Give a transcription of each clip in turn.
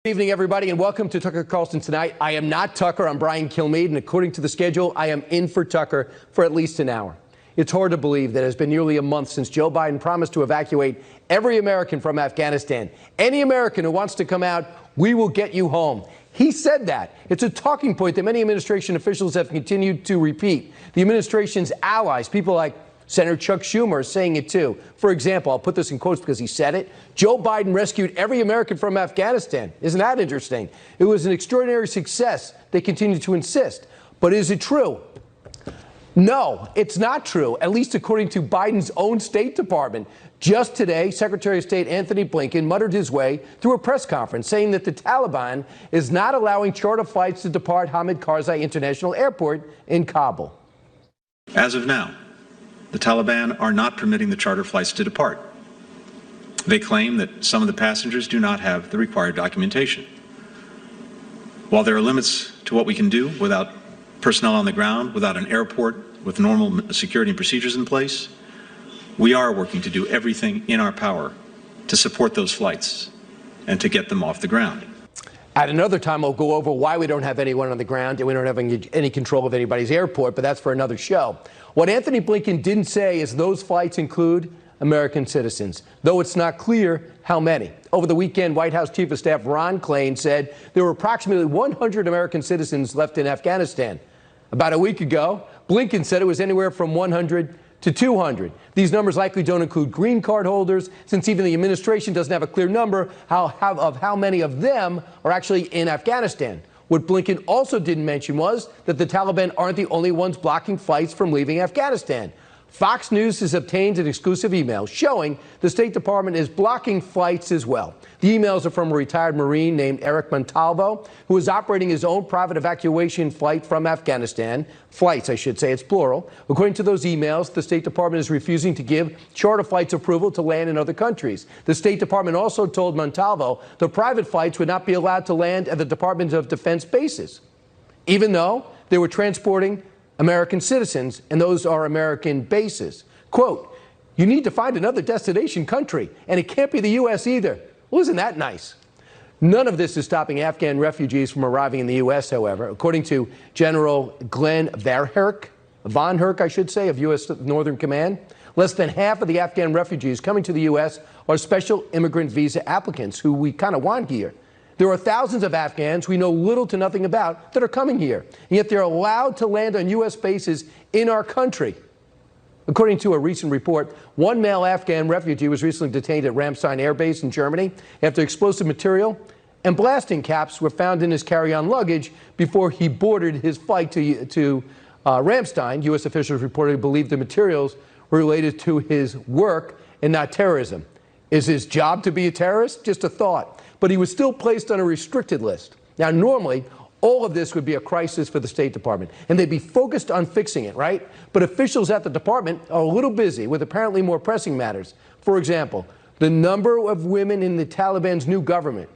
Good evening, everybody, and welcome to Tucker Carlson Tonight. I am not Tucker. I'm Brian Kilmeade, and according to the schedule, I am in for Tucker for at least an hour. It's hard to believe that it has been nearly a month since Joe Biden promised to evacuate every American from Afghanistan. Any American who wants to come out, we will get you home. He said that. It's a talking point that many administration officials have continued to repeat. The administration's allies, people like Senator Chuck Schumer, is saying it too. For example, I'll put this in quotes because he said it. Joe Biden rescued every American from Afghanistan. Isn't that interesting? It was an extraordinary success, they continue to insist. But is it true? No, it's not true, at least according to Biden's own State Department. Just today, Secretary of State Anthony Blinken muttered his way through a press conference saying that the Taliban is not allowing charter flights to depart Hamid Karzai International Airport in Kabul. As of now, the Taliban are not permitting the charter flights to depart. They claim that some of the passengers do not have the required documentation. While there are limits to what we can do without personnel on the ground, without an airport with normal security and procedures in place, we are working to do everything in our power to support those flights and to get them off the ground. At another time, I'll go over why we don't have anyone on the ground and we don't have any control of anybody's airport, but that's for another show. What Anthony Blinken didn't say is those flights include American citizens, though it's not clear how many. Over the weekend, White House Chief of Staff Ron Klain said there were approximately 100 American citizens left in Afghanistan. About a week ago, Blinken said it was anywhere from 100 to 200. These numbers likely don't include green card holders, since even the administration doesn't have a clear number of how many of them are actually in Afghanistan. What Blinken also didn't mention was that the Taliban aren't the only ones blocking flights from leaving Afghanistan. Fox News has obtained an exclusive email showing the State Department is blocking flights as well. The emails are from a retired Marine named Eric Montalvo, who is operating his own private evacuation flight from Afghanistan. Flights, I should say, it's plural. According to those emails, the State Department is refusing to give charter flights approval to land in other countries. The State Department also told Montalvo the private flights would not be allowed to land at the Department of Defense bases, even though they were transporting American citizens, and those are American bases. Quote, you need to find another destination country, and it can't be the U.S. either. Well, isn't that nice? None of this is stopping Afghan refugees from arriving in the U.S., however. According to General Glenn Von Herk, I should say, of U.S. Northern Command, less than half of the Afghan refugees coming to the U.S. are special immigrant visa applicants who we kind of want here. There are thousands of Afghans we know little to nothing about that are coming here, and yet they're allowed to land on U.S. bases in our country. According to a recent report, one male Afghan refugee was recently detained at Ramstein Air Base in Germany after explosive material and blasting caps were found in his carry-on luggage before he boarded his flight to Ramstein. U.S. officials reportedly believe the materials were related to his work and not terrorism. Is his job to be a terrorist? Just a thought. But he was still placed on a restricted list. Now, normally, all of this would be a crisis for the State Department, and they'd be focused on fixing it, right? But officials at the department are a little busy with apparently more pressing matters. For example, the number of women in the Taliban's new government.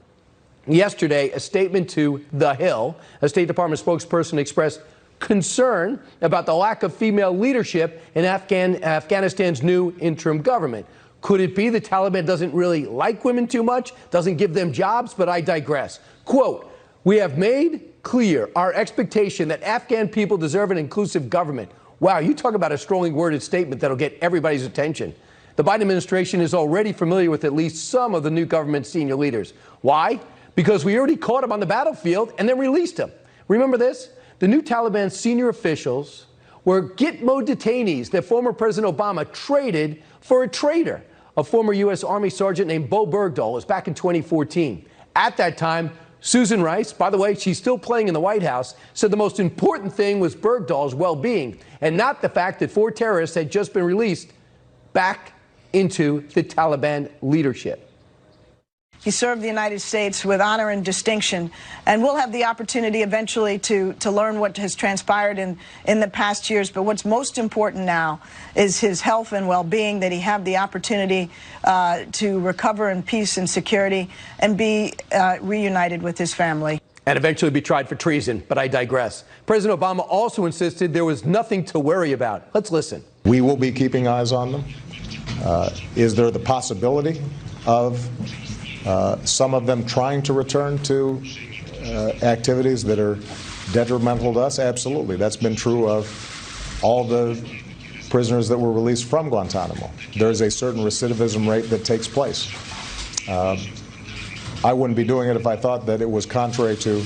Yesterday, a statement to The Hill, a State Department spokesperson expressed concern about the lack of female leadership in Afghanistan's new interim government. Could it be the Taliban doesn't really like women too much, doesn't give them jobs? But I digress. Quote, we have made clear our expectation that Afghan people deserve an inclusive government. Wow, you talk about a strongly worded statement that'll get everybody's attention. The Biden administration is already familiar with at least some of the new government senior leaders. Why? Because we already caught them on the battlefield and then released them. Remember this? The new Taliban senior officials were Gitmo detainees that former President Obama traded for a traitor. A former U.S. Army sergeant named Bo Bergdahl was back in 2014. At that time, Susan Rice, by the way, she's still playing in the White House, said the most important thing was Bergdahl's well-being and not the fact that 4 terrorists had just been released back into the Taliban leadership. He served the United States with honor and distinction, and we'll have the opportunity eventually to learn what has transpired in the past years. But what's most important now is his health and well-being, that he have the opportunity to recover in peace and security and be reunited with his family. And eventually be tried for treason, but I digress. President Obama also insisted there was nothing to worry about. Let's listen. We will be keeping eyes on them. Is there the possibility of some of them trying to return to activities that are detrimental to us? Absolutely. That's been true of all the prisoners that were released from Guantanamo. There is a certain recidivism rate that takes place. I wouldn't be doing it if I thought that it was contrary to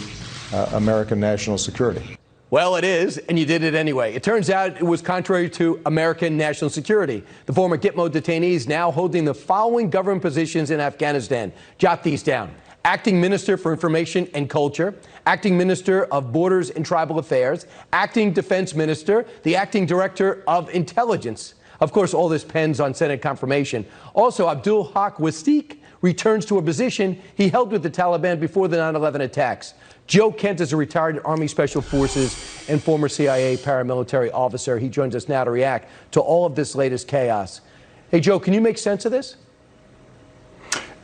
American national security. Well, it is, and you did it anyway. It turns out it was contrary to American national security. The former Gitmo detainee is now holding the following government positions in Afghanistan. Jot these down. Acting Minister for Information and Culture, Acting Minister of Borders and Tribal Affairs, Acting Defense Minister, the Acting Director of Intelligence. Of course, all this depends on Senate confirmation. Also, Abdul Haq Wastiq returns to a position he held with the Taliban before the 9/11 attacks. Joe Kent is a retired Army Special Forces and former CIA paramilitary officer. He joins us now to react to all of this latest chaos. Hey, Joe, can you make sense of this?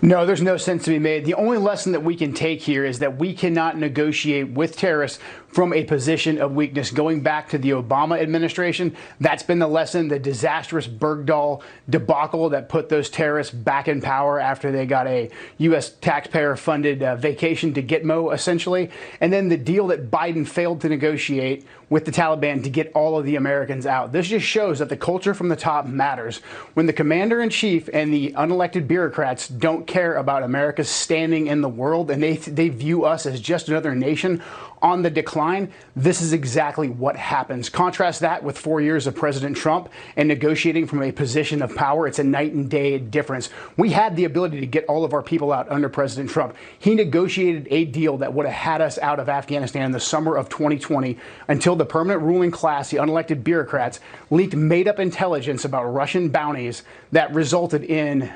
No, there's no sense to be made. The only lesson that we can take here is that we cannot negotiate with terrorists from a position of weakness. Going back to the Obama administration, that's been the lesson, the disastrous Bergdahl debacle that put those terrorists back in power after they got a U.S. taxpayer-funded vacation to Gitmo, essentially. And then the deal that Biden failed to negotiate with the Taliban to get all of the Americans out. This just shows that the culture from the top matters. When the commander-in-chief and the unelected bureaucrats don't care about America's standing in the world and they view us as just another nation on the decline, this is exactly what happens. Contrast that with 4 years of President Trump and negotiating from a position of power. It's a night and day difference. We had the ability to get all of our people out under President Trump. He negotiated a deal that would have had us out of Afghanistan in the summer of 2020 until the permanent ruling class, the unelected bureaucrats, leaked made-up intelligence about Russian bounties that resulted in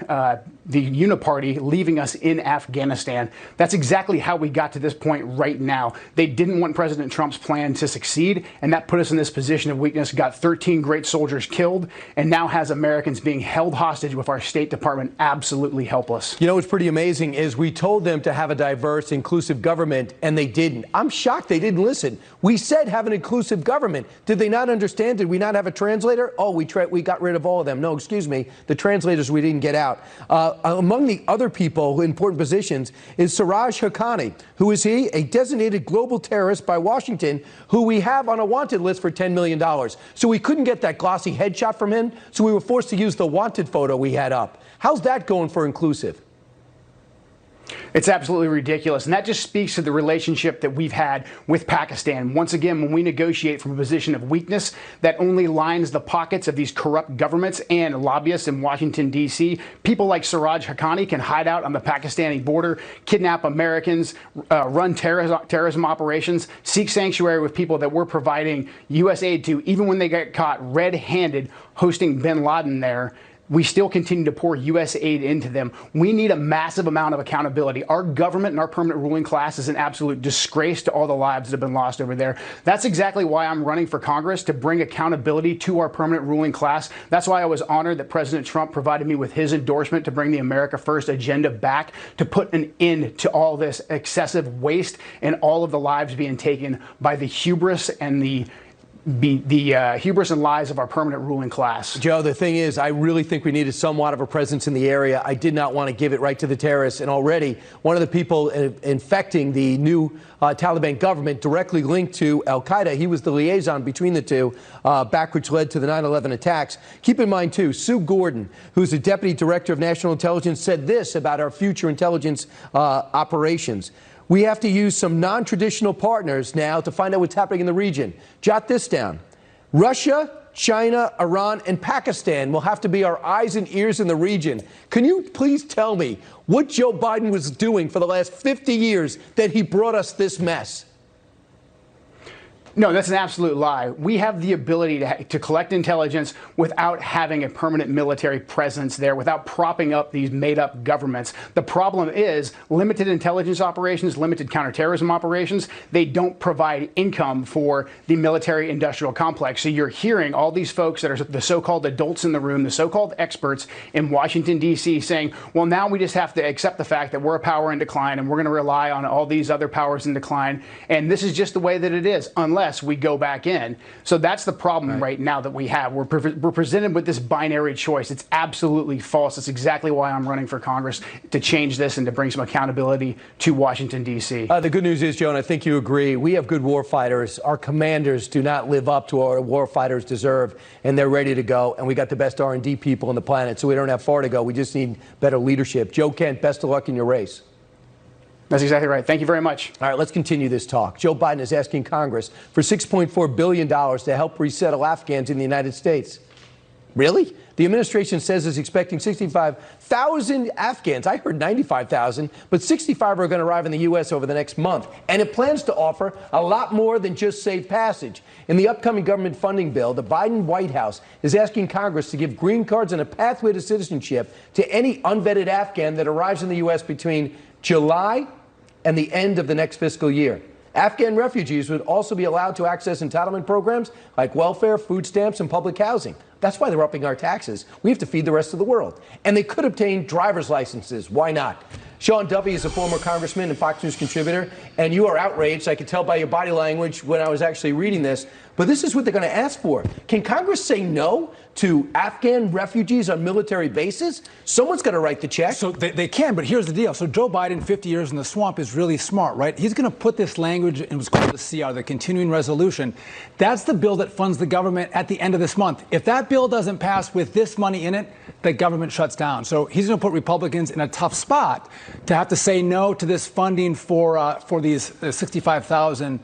the Uniparty leaving us in Afghanistan. That's exactly how we got to this point right now. They didn't want President Trump's plan to succeed, and that put us in this position of weakness, got 13 great soldiers killed, and now has Americans being held hostage with our State Department absolutely helpless. You know what's pretty amazing is we told them to have a diverse, inclusive government, and they didn't. I'm shocked they didn't listen. We said have an inclusive government. Did they not understand? Did we not have a translator? Oh, we got rid of all of them. No, excuse me. The translators we didn't get out. Among the other people in important positions is Siraj Haqqani. Who is he? A designated global terrorist by Washington who we have on a wanted list for $10 million. So we couldn't get that glossy headshot from him, so we were forced to use the wanted photo we had up. How's that going for inclusive? It's absolutely ridiculous, and that just speaks to the relationship that we've had with Pakistan. Once again, when we negotiate from a position of weakness that only lines the pockets of these corrupt governments and lobbyists in Washington, D.C., people like Siraj Haqqani can hide out on the Pakistani border, kidnap Americans, run terrorism operations, seek sanctuary with people that we're providing U.S. aid to, even when they get caught red-handed hosting bin Laden there. We still continue to pour U.S. aid into them. We need a massive amount of accountability. Our government and our permanent ruling class is an absolute disgrace to all the lives that have been lost over there. That's exactly why I'm running for Congress, to bring accountability to our permanent ruling class. That's why I was honored that President Trump provided me with his endorsement to bring the America First agenda back, to put an end to all this excessive waste and all of the lives being taken by the hubris and the hubris and lies of our permanent ruling class. Joe, the thing is, I really think we needed somewhat of a presence in the area. I did not want to give it right to the terrorists. And already, one of the people infecting the new Taliban government directly linked to al-Qaida, he was the liaison between the two, which led to the 9/11 attacks. Keep in mind, too, Sue Gordon, who's the Deputy Director of National Intelligence, said this about our future intelligence operations. We have to use some non-traditional partners now to find out what's happening in the region. Jot this down. Russia, China, Iran, and Pakistan will have to be our eyes and ears in the region. Can you please tell me what Joe Biden was doing for the last 50 years that he brought us this mess? No, that's an absolute lie. We have the ability to collect intelligence without having a permanent military presence there, without propping up these made-up governments. The problem is limited intelligence operations, limited counterterrorism operations. They don't provide income for the military-industrial complex. So you're hearing all these folks that are the so-called adults in the room, the so-called experts in Washington, D.C. saying, well, now we just have to accept the fact that we're a power in decline and we're going to rely on all these other powers in decline. And this is just the way that it is, unless unless we go back in. So that's the problem right now that we have. We're presented with this binary choice. It's absolutely false. It's exactly why I'm running for Congress, to change this and to bring some accountability to Washington, D.C. The good news is, Joe, and I think you agree, we have good war fighters. Our commanders do not live up to what our war fighters deserve, and they're ready to go. And we got the best R&D people on the planet, so we don't have far to go. We just need better leadership. Joe Kent, best of luck in your race. That's exactly right. Thank you very much. All right, let's continue this talk. Joe Biden is asking Congress for $6.4 billion to help resettle Afghans in the United States. Really? The administration says it's expecting 65,000 Afghans. I heard 95,000, but 65 are going to arrive in the U.S. over the next month. And it plans to offer a lot more than just safe passage. In the upcoming government funding bill, the Biden White House is asking Congress to give green cards and a pathway to citizenship to any unvetted Afghan that arrives in the U.S. between July and the end of the next fiscal year. Afghan refugees would also be allowed to access entitlement programs like welfare, food stamps, and public housing. That's why they're upping our taxes. We have to feed the rest of the world. And they could obtain driver's licenses. Why not? Sean Duffy is a former congressman and Fox News contributor, and you are outraged. I could tell by your body language when I was actually reading this. But this is what they're going to ask for. Can Congress say no to Afghan refugees on military bases? Someone's got to write the check. So they can, but here's the deal. So Joe Biden, 50 years in the swamp, is really smart, right? He's going to put this language in what's called the CR, the continuing resolution. That's the bill that funds the government at the end of this month. If that bill doesn't pass with this money in it, the government shuts down. So he's going to put Republicans in a tough spot to have to say no to this funding for these 65,000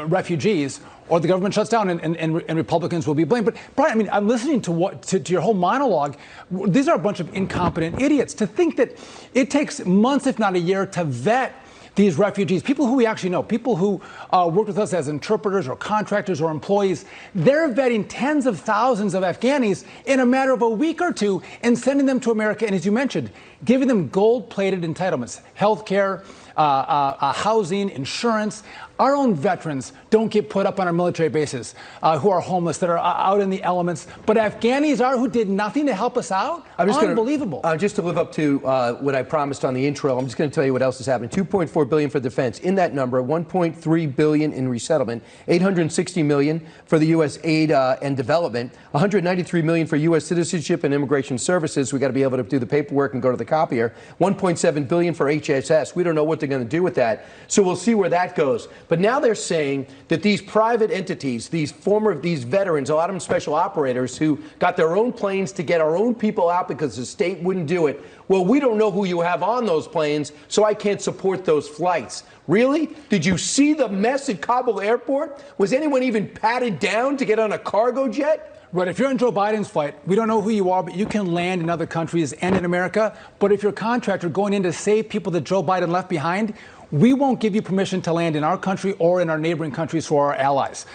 refugees, or the government shuts down and Republicans will be blamed. But Brian, I mean, I'm listening to your whole monologue. These are a bunch of incompetent idiots. To think that it takes months, if not a year, to vet these refugees, people who we actually know, people who work with us as interpreters or contractors or employees, they're vetting tens of thousands of Afghanis in a matter of a week or two and sending them to America. And as you mentioned, giving them gold-plated entitlements, health care, housing, insurance. Our own veterans don't get put up on our military bases who are homeless, that are out in the elements. But Afghanis are, who did nothing to help us out. Unbelievable. Just to live up to what I promised on the intro, I'm just going to tell you what else is happening. $2.4 billion for defense. In that number, $1.3 billion in resettlement, $860 million for the U.S. aid and development, $193 million for U.S. citizenship and immigration services. We got to be able to do the paperwork and go to the copier. $1.7 billion for HSS. We don't know what they're going to do with that, so we'll see where that goes. But now they're saying that these private entities, these veterans, a lot of them special operators who got their own planes to get our own people out because the state wouldn't do it. Well, we don't know who you have on those planes, so I can't support those flights. Really? Did you see the mess at Kabul airport? Was anyone even patted down to get on a cargo jet? Right, if you're in Joe Biden's flight, we don't know who you are, but you can land in other countries and in America. But if you're a contractor going in to save people that Joe Biden left behind, we won't give you permission to land in our country or in our neighboring countries for our allies.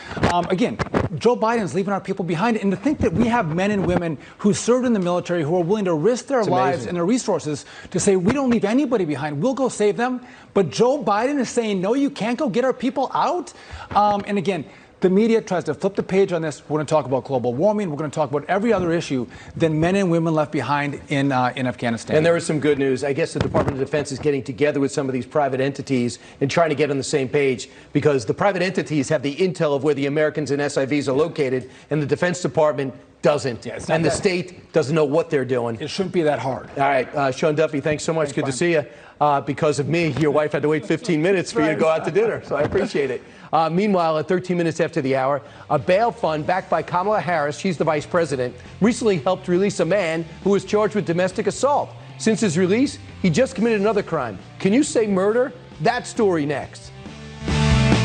Again, Joe Biden's leaving our people behind. And to think that we have men and women who served in the military who are willing to risk their lives and their resources to say, we don't leave anybody behind, we'll go save them. But Joe Biden is saying, no, you can't go get our people out. And again, the media tries to flip the page on this. We're going to talk about global warming. We're going to talk about every other issue than men and women left behind in Afghanistan. And there is some good news. I guess the Department of Defense is getting together with some of these private entities and trying to get on the same page, because the private entities have the intel of where the Americans and SIVs are located, and the Defense Department doesn't. And the state doesn't know what they're doing. It shouldn't be that hard. All right, Sean Duffy, thanks so much. Thanks, good Brian. to see you. Because of me, your wife had to wait 15 minutes for you to go out to dinner, so I appreciate it. Meanwhile, at 13 minutes after the hour, a bail fund backed by Kamala Harris, she's the vice president, recently helped release a man who was charged with domestic assault. Since his release, he just committed another crime. Can you say murder? That story next.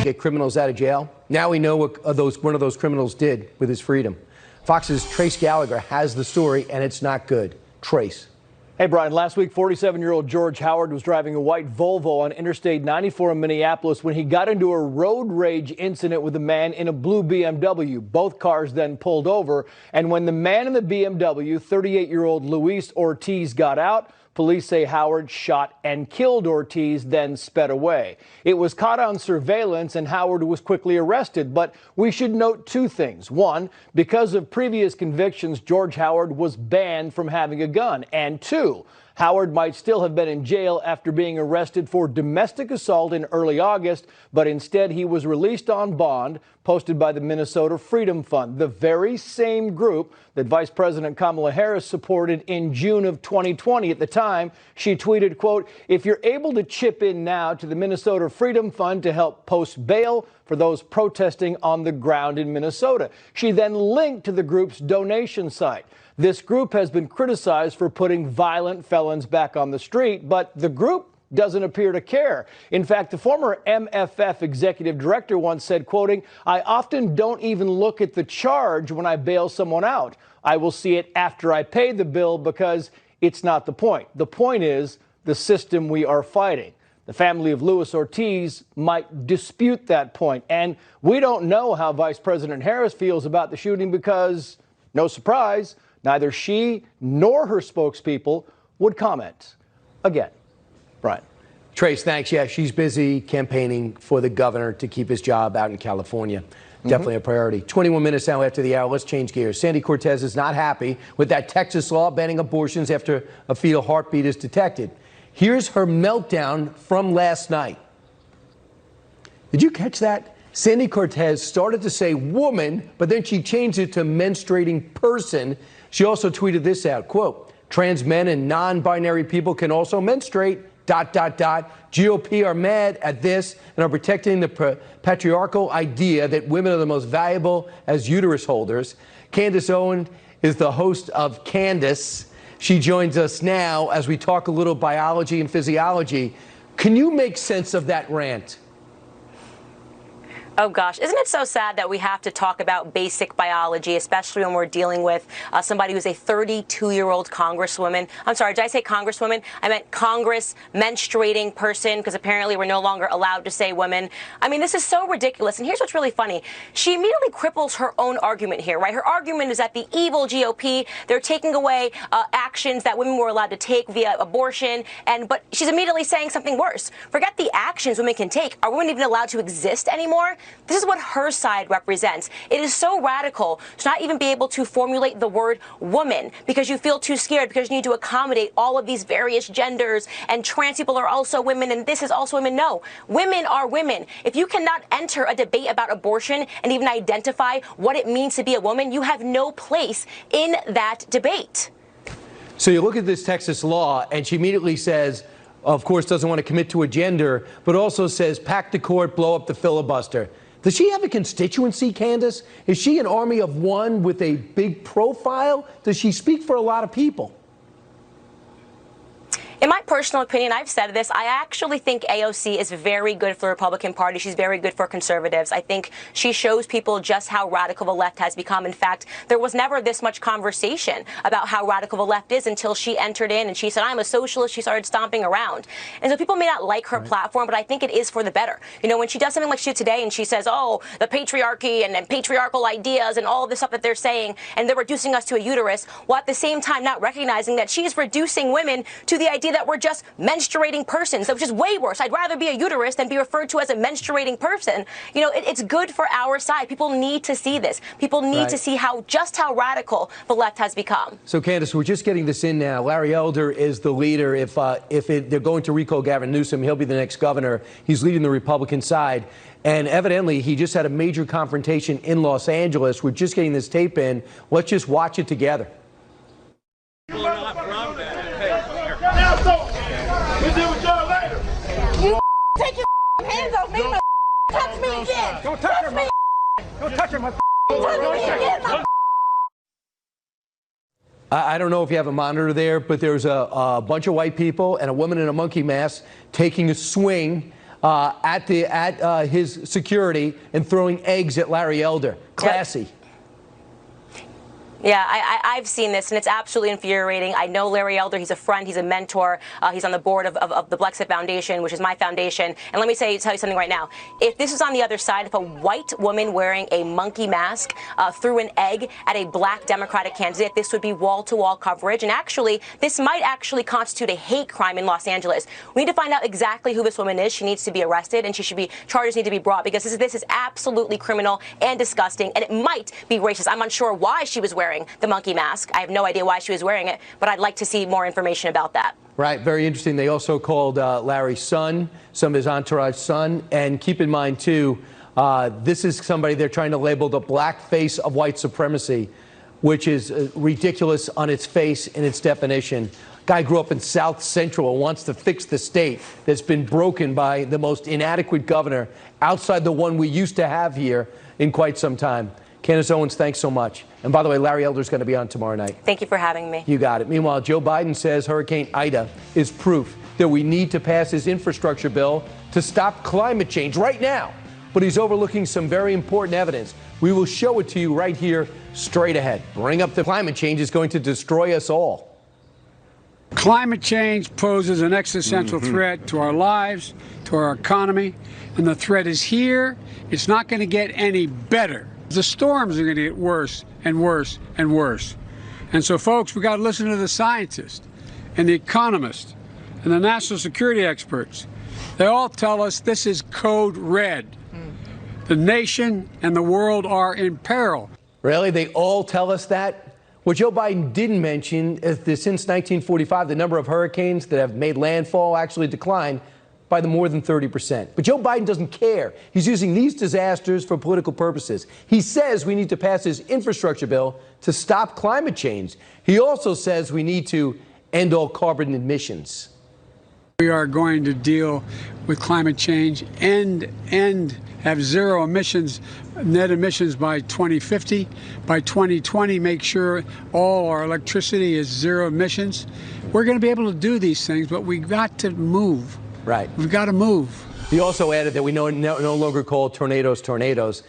Get criminals out of jail. Now we know what one of those criminals did with his freedom. Fox's Trace Gallagher has the story, and it's not good. Trace. Hey, Brian, last week, 47-year-old George Howard was driving a white Volvo on Interstate 94 in Minneapolis when he got into a road rage incident with a man in a blue BMW. Both cars then pulled over, and when the man in the BMW, 38-year-old Luis Ortiz, got out, police say Howard shot and killed Ortiz, then sped away. It was caught on surveillance and Howard was quickly arrested. But we should note two things. One, because of previous convictions, George Howard was banned from having a gun. And two, Howard might still have been in jail after being arrested for domestic assault in early August, but instead he was released on bond posted by the Minnesota Freedom Fund, the very same group that Vice President Kamala Harris supported in June of 2020. At the time, she tweeted, quote, "If you're able to chip in now to the Minnesota Freedom Fund to help post bail for those protesting on the ground in Minnesota." She then linked to the group's donation site. This group has been criticized for putting violent felons back on the street, but the group doesn't appear to care. In fact, the former MFF executive director once said, quoting, "I often don't even look at the charge when I bail someone out. I will see it after I pay the bill because it's not the point. The point is the system we are fighting." The family of Luis Ortiz might dispute that point. And we don't know how Vice President Harris feels about the shooting because, no surprise, neither she nor her spokespeople would comment. Again, Brian. Trace, thanks. Yeah, she's busy campaigning for the governor to keep his job out in California. Definitely a priority. 21 minutes now after the hour. Let's change gears. Sandy Cortez is not happy with that Texas law banning abortions after a fetal heartbeat is detected. Here's her meltdown from last night. Did you catch that? Sandy Cortez started to say woman, but then she changed it to menstruating person. She also tweeted this out, quote, "Trans men and non-binary people can also menstruate, ... GOP are mad at this and are protecting the patriarchal idea that women are the most valuable as uterus holders." Candace Owen is the host of Candace. She joins us now as we talk a little biology and physiology. Can you make sense of that rant? Oh, gosh. Isn't it so sad that we have to talk about basic biology, especially when we're dealing with somebody who's a 32-year-old congresswoman? I'm sorry, did I say congresswoman? I meant Congress menstruating person, because apparently we're no longer allowed to say women. I mean, this is so ridiculous. And here's what's really funny. She immediately cripples her own argument here, right? Her argument is that the evil GOP, they're taking away actions that women were allowed to take via abortion. But she's immediately saying something worse. Forget the actions women can take. Are women even allowed to exist anymore? This is what her side represents. It is so radical to not even be able to formulate the word woman because you feel too scared, because you need to accommodate all of these various genders, and trans people are also women, and this is also women. No, women are women. If you cannot enter a debate about abortion and even identify what it means to be a woman, you have no place in that debate. So you look at this Texas law, and she immediately says, of course, doesn't want to commit to a gender, but also says, pack the court, blow up the filibuster. Does she have a constituency, Candace? Is she an army of one with a big profile? Does she speak for a lot of people? In my personal opinion, I've said this, I actually think AOC is very good for the Republican Party. She's very good for conservatives. I think she shows people just how radical the left has become. In fact, there was never this much conversation about how radical the left is until she entered in and she said, I'm a socialist. She started stomping around. And so people may not like her platform, but I think it is for the better. You know, when she does something like she did today and she says, oh, the patriarchy and patriarchal ideas and all of this stuff that they're saying, and they're reducing us to a uterus, while at the same time not recognizing that she's reducing women to the idea that we're just menstruating persons, which is way worse. I'd rather be a uterus than be referred to as a menstruating person. You know, it's good for our side. People need to see this. People need to see just how radical the left has become. So, Candace, we're just getting this in now. Larry Elder is the leader. If they're going to recall Gavin Newsom, he'll be the next governor. He's leading the Republican side. And evidently, he just had a major confrontation in Los Angeles. We're just getting this tape in. Let's just watch it together. Take your hands off me, touch me again. Don't touch me. Don't touch her, touch me again. I don't know if you have a monitor there, but there's a bunch of white people and a woman in a monkey mask taking a swing at his security and throwing eggs at Larry Elder. Classy. Yeah, I've seen this, and it's absolutely infuriating. I know Larry Elder. He's a friend. He's a mentor. He's on the board of the Blexit Foundation, which is my foundation. And let me tell you something right now. If this was on the other side, if a white woman wearing a monkey mask threw an egg at a black Democratic candidate, this would be wall-to-wall coverage. And actually, this might actually constitute a hate crime in Los Angeles. We need to find out exactly who this woman is. She needs to be arrested, and charges need to be brought, because this is absolutely criminal and disgusting, and it might be racist. I'm unsure why she was wearing the monkey mask. I have no idea why she was wearing it, but I'd like to see more information about that. Right, very interesting. They also called Larry's son, some of his entourage son. And keep in mind, too, this is somebody they're trying to label the black face of white supremacy, which is ridiculous on its face and its definition. Guy grew up in South Central and wants to fix the state that's been broken by the most inadequate governor outside the one we used to have here in quite some time. Candace Owens, thanks so much. And by the way, Larry Elder's going to be on tomorrow night. Thank you for having me. You got it. Meanwhile, Joe Biden says Hurricane Ida is proof that we need to pass his infrastructure bill to stop climate change right now. But he's overlooking some very important evidence. We will show it to you right here, straight ahead. Bring up the climate change is going to destroy us all. Climate change poses an existential threat to our lives, to our economy, and the threat is here. It's not going to get any better. The storms are going to get worse and worse and worse. And so, folks, we got to listen to the scientists and the economists and the national security experts. They all tell us this is code red. The nation and the world are in peril. Really? They all tell us that? What Joe Biden didn't mention is that since 1945, the number of hurricanes that have made landfall actually declined by more than 30%. But Joe Biden doesn't care. He's using these disasters for political purposes. He says we need to pass his infrastructure bill to stop climate change. He also says we need to end all carbon emissions. We are going to deal with climate change and have zero emissions, net emissions by 2050. By 2020, make sure all our electricity is zero emissions. We're going to be able to do these things, but we've got to move. Right. We've got to move. He also added that we no longer call tornadoes tornadoes.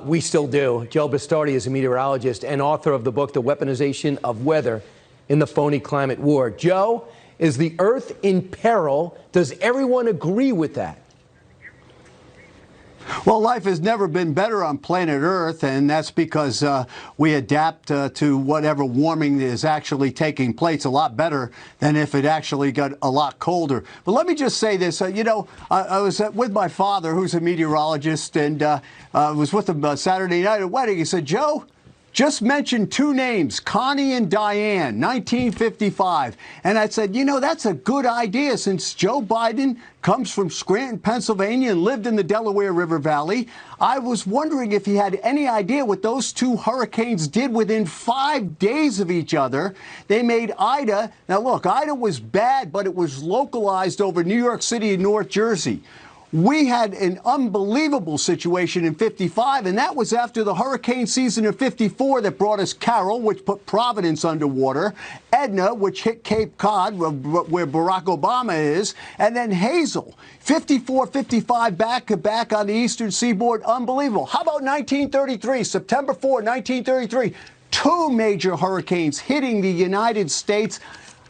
We still do. Joe Bastardi is a meteorologist and author of the book, The Weaponization of Weather in the Phony Climate War. Joe, is the Earth in peril? Does everyone agree with that? Well, life has never been better on planet Earth, and that's because we adapt to whatever warming is actually taking place a lot better than if it actually got a lot colder. But let me just say this. I was with my father, who's a meteorologist, and I was with him Saturday night at a wedding. He said, Joe, just mentioned two names, Connie and Diane, 1955. And I said, that's a good idea since Joe Biden comes from Scranton, Pennsylvania and lived in the Delaware River Valley. I was wondering if he had any idea what those two hurricanes did within 5 days of each other. They made Ida. Now, look, Ida was bad, but it was localized over New York City and North Jersey. We had an unbelievable situation in 55, and that was after the hurricane season of 54 that brought us Carol, which put Providence underwater, Edna, which hit Cape Cod, where Barack Obama is, and then Hazel. 54, 55, back-to-back on the eastern seaboard. Unbelievable. How about 1933, September 4, 1933? Two major hurricanes hitting the United States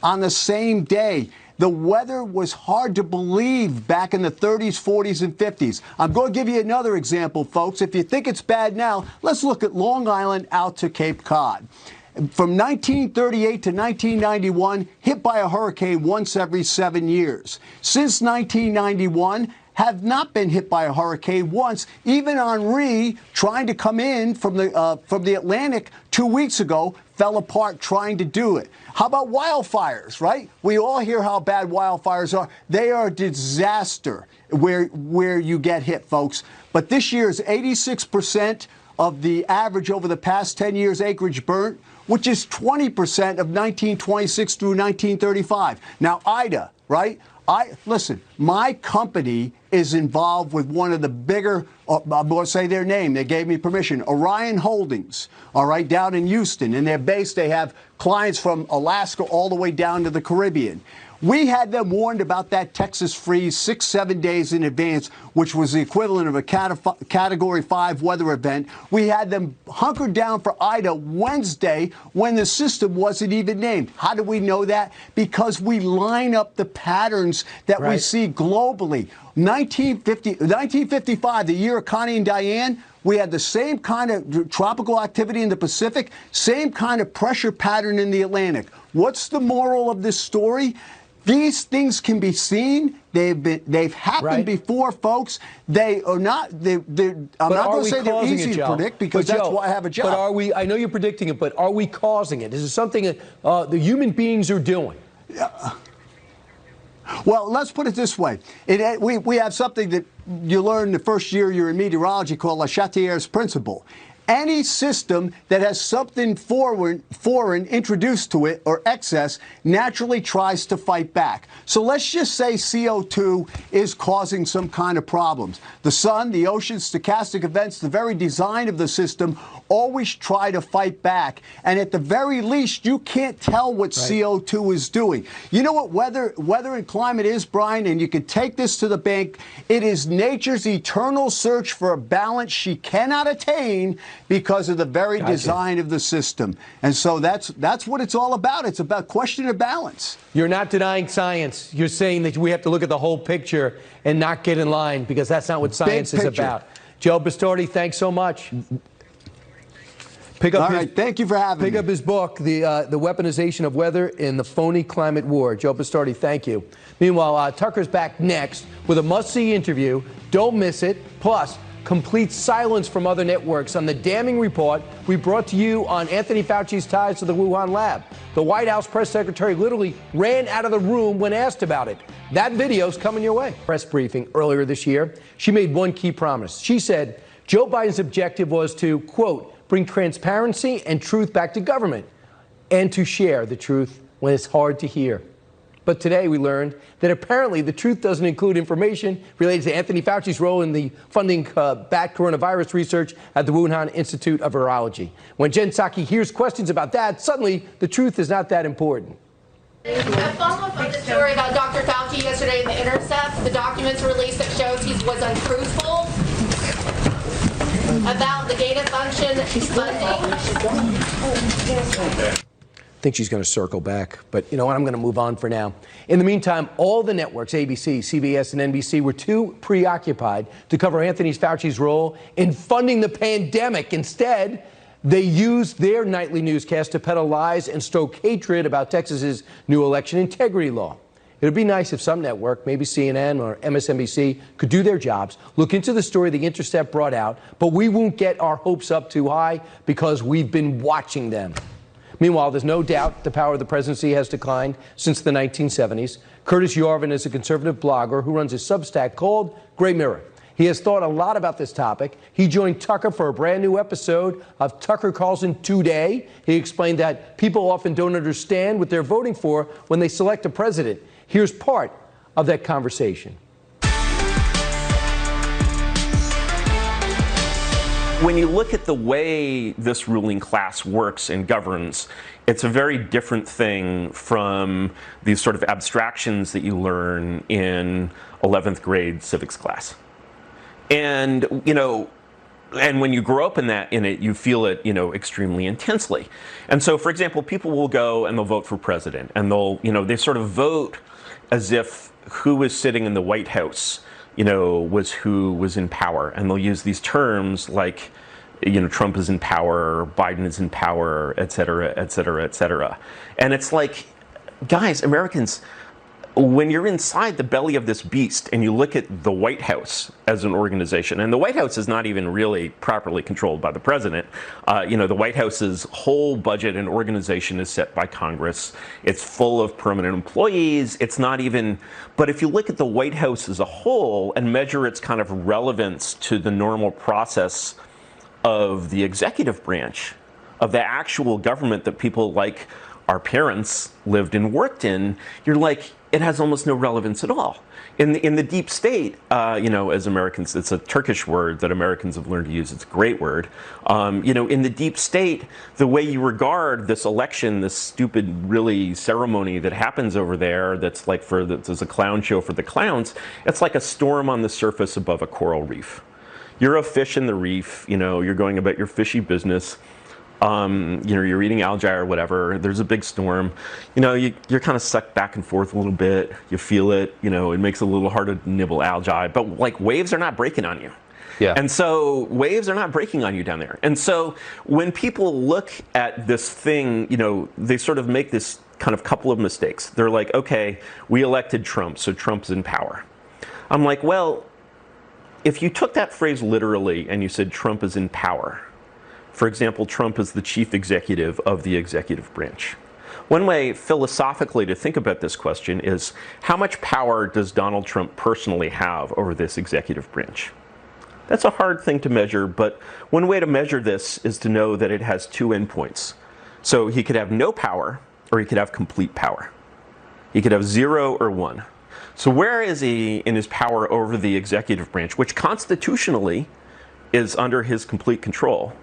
on the same day. The weather was hard to believe back in the 30s, 40s, and 50s. I'm going to give you another example, folks. If you think it's bad now, let's look at Long Island out to Cape Cod. From 1938 to 1991, hit by a hurricane once every 7 years. Since 1991, have not been hit by a hurricane once. Even Henri, trying to come in from the Atlantic 2 weeks ago, fell apart trying to do it. How about wildfires, right? We all hear how bad wildfires are. They are a disaster where you get hit, folks. But this year is 86% of the average over the past 10 years acreage burnt, which is 20% of 1926 through 1935. Now, Ida, right? Listen, my company is involved with one of the bigger, I'm going to say their name, they gave me permission, Orion Holdings, all right, down in Houston. And they're based, they have clients from Alaska all the way down to the Caribbean. We had them warned about that Texas freeze 6-7 days in advance, which was the equivalent of a Category 5 weather event. We had them hunkered down for Ida Wednesday when the system wasn't even named. How do we know that? Because we line up the patterns that we see globally. 1955, the year of Connie and Diane, we had the same kind of tropical activity in the Pacific, same kind of pressure pattern in the Atlantic. What's the moral of this story? These things can be seen. They've happened before, folks. They are not. I'm not going to say they're easy to predict because that's why I have a job. But are we? I know you're predicting it, but are we causing it? Is it something that the human beings are doing? Well, let's put it this way. We have something that you learn the first year you're in meteorology called Le Chatelier's principle. Any system that has something foreign introduced to it or excess naturally tries to fight back. So let's just say CO2 is causing some kind of problems. The sun, the oceans, stochastic events, the very design of the system always try to fight back. And at the very least, you can't tell what CO2 is doing. You know what weather and climate is, Brian? And you can take this to the bank. It is nature's eternal search for a balance she cannot attain because of the very design of the system. And so that's what it's all about. It's about question of balance. You're not denying science. You're saying that we have to look at the whole picture and not get in line, because that's not what science is about. Joe Bastardi, thanks so much. Thank you for having me. Pick up his book, The Weaponization of Weather in the Phony Climate War. Joe Bastardi, thank you. Meanwhile, Tucker's back next with a must-see interview. Don't miss it. Plus, complete silence from other networks on the damning report we brought to you on Anthony Fauci's ties to the Wuhan lab. The White House press secretary literally ran out of the room when asked about it. That video's coming your way. Press briefing earlier this year, she made one key promise. She said Joe Biden's objective was to, quote, bring transparency and truth back to government, and to share the truth when it's hard to hear. But today we learned that apparently the truth doesn't include information related to Anthony Fauci's role in the funding bat coronavirus research at the Wuhan Institute of Virology. When Jen Psaki hears questions about that, suddenly the truth is not that important. A follow-up on the story about Dr. Fauci yesterday in The Intercept, the documents released that shows he was untruthful about the gain-of-function funding. I think she's going to circle back, but you know what? I'm going to move on for now. In the meantime, all the networks, ABC, CBS, and NBC, were too preoccupied to cover Anthony Fauci's role in funding the pandemic. Instead, they used their nightly newscast to peddle lies and stoke hatred about Texas's new election integrity law. It would be nice if some network, maybe CNN or MSNBC, could do their jobs, look into the story The Intercept brought out, but we won't get our hopes up too high because we've been watching them. Meanwhile, there's no doubt the power of the presidency has declined since the 1970s. Curtis Yarvin is a conservative blogger who runs a Substack called Gray Mirror. He has thought a lot about this topic. He joined Tucker for a brand new episode of Tucker Carlson Today. He explained that people often don't understand what they're voting for when they select a president. Here's part of that conversation. When you look at the way this ruling class works and governs, it's a very different thing from these sort of abstractions that you learn in 11th grade civics class. And, you know, and when you grow up in it, you feel it, you know, extremely intensely. And so, for example, people will go and they'll vote for president, and they'll, you know, they sort of vote as if who was sitting in the White House, you know, was who was in power. And they'll use these terms like, you know, Trump is in power, Biden is in power, et cetera, et cetera, et cetera. And it's like, guys, Americans, when you're inside the belly of this beast and you look at the White House as an organization, and the White House is not even really properly controlled by the president. You know, the White House's whole budget and organization is set by Congress. It's full of permanent employees. It's not even, but if you look at the White House as a whole and measure its kind of relevance to the normal process of the executive branch, of the actual government that people like our parents lived and worked in, you're like, it has almost no relevance at all. In the deep state, you know, as Americans, it's a Turkish word that Americans have learned to use. It's a great word. You know, in the deep state, the way you regard this election, this stupid, really ceremony that happens over there, that's like there's a clown show for the clowns. It's like a storm on the surface above a coral reef. You're a fish in the reef. You know, you're going about your fishy business. You know, you're eating algae or whatever. There's a big storm. You know, you're kind of sucked back and forth a little bit. You feel it. You know, it makes it a little harder to nibble algae. But like waves are not breaking on you. Yeah. And so waves are not breaking on you down there. And so when people look at this thing, you know, they sort of make this kind of couple of mistakes. They're like, okay, we elected Trump, so Trump's in power. I'm like, well, if you took that phrase literally and you said Trump is in power, for example, Trump is the chief executive of the executive branch. One way philosophically to think about this question is, how much power does Donald Trump personally have over this executive branch? That's a hard thing to measure, but one way to measure this is to know that it has two endpoints. So he could have no power, or he could have complete power. He could have 0 or 1. So where is he in his power over the executive branch, which constitutionally is under his complete control?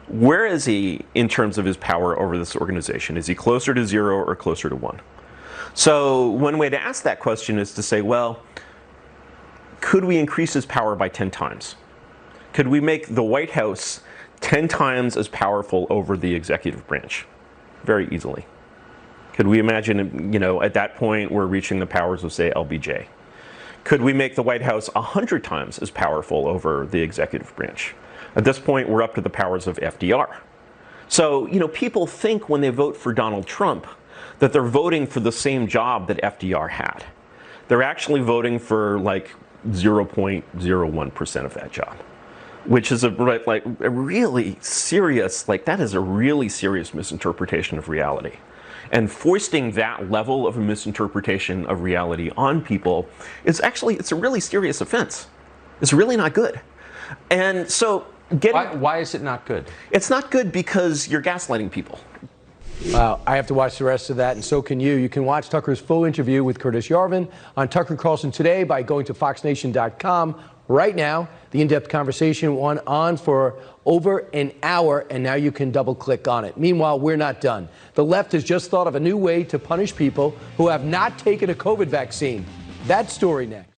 Where is he in terms of his power over this organization? Is he closer to 0 or closer to 1? So one way to ask that question is to say, well, could we increase his power by 10 times? Could we make the White House 10 times as powerful over the executive branch? Very easily. Could we imagine, at that point we're reaching the powers of, say, LBJ? Could we make the White House 100 times as powerful over the executive branch? At this point, we're up to the powers of FDR. So, people think when they vote for Donald Trump that they're voting for the same job that FDR had. They're actually voting for like 0.01% of that job, which is a really serious, that is a really serious misinterpretation of reality. And foisting that level of a misinterpretation of reality on people is actually, it's a really serious offense. It's really not good. And so why is it not good? It's not good because you're gaslighting people. Wow, I have to watch the rest of that, and so can you. You can watch Tucker's full interview with Curtis Yarvin on Tucker Carlson Today by going to foxnation.com right now. The in-depth conversation went on for over an hour, and now you can double-click on it. Meanwhile, we're not done. The left has just thought of a new way to punish people who have not taken a COVID vaccine. That story next.